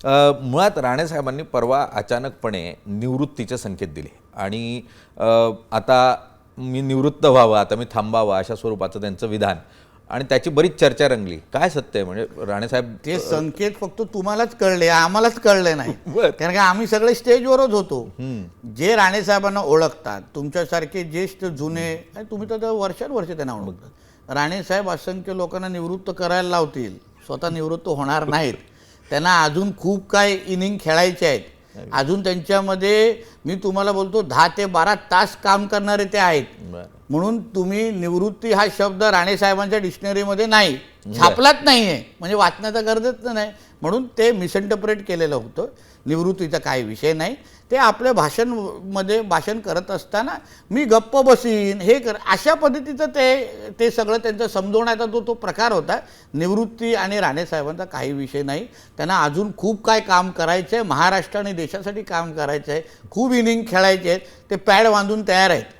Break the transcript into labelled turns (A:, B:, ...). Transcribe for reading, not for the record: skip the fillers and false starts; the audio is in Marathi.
A: मुळात राणेसाहेबांनी परवा अचानकपणे निवृत्तीचे संकेत दिले आणि आता मी निवृत्त व्हावं, आता मी थांबावं अशा स्वरूपाचं त्यांचं विधान आणि त्याची बरीच चर्चा रंगली. काय सत्य आहे म्हणजे राणेसाहेब?
B: ते संकेत फक्त तुम्हालाच कळले, आम्हालाच कळले नाही. कारण का आम्ही सगळे स्टेजवरच होतो. जे राणेसाहेबांना ओळखतात, तुमच्यासारखे ज्येष्ठ जुने, तुम्ही तर वर्षानुवर्ष त्यांना ओळखतात. राणेसाहेब असंख्य लोकांना निवृत्त करायला लावतील, स्वतः निवृत्त होणार नाहीत. त्यांना अजून खूप काय इनिंग खेळायचे आहेत. अजून त्यांच्यामध्ये मी तुम्हाला बोलतो 10 ते 12 तास काम करणारे ते आहेत. म्हणून तुम्ही निवृत्ती हा शब्द राणेसाहेबांच्या डिक्शनरीमध्ये नाही, छापलाच नाही आहे, म्हणजे वाचण्याचा गरजच नाही. म्हणून ते मिसइंटरप्रेट केलेलं होतं. निवृत्तीचा काही विषय नाही. ते आपल्या भाषण करत असताना मी गप्प बसीन हे कर अशा पद्धतीचं ते सगळं त्यांचं समजवण्याचा तो प्रकार होता. निवृत्ती आणि राणेसाहेबांचा काही विषय नाही. त्यांना अजून खूप काय काम करायचं आहे, महाराष्ट्र आणि देशासाठी काम करायचं आहे, खूप इनिंग खेळायचे आहेत. ते पॅड बांधून तयार आहेत.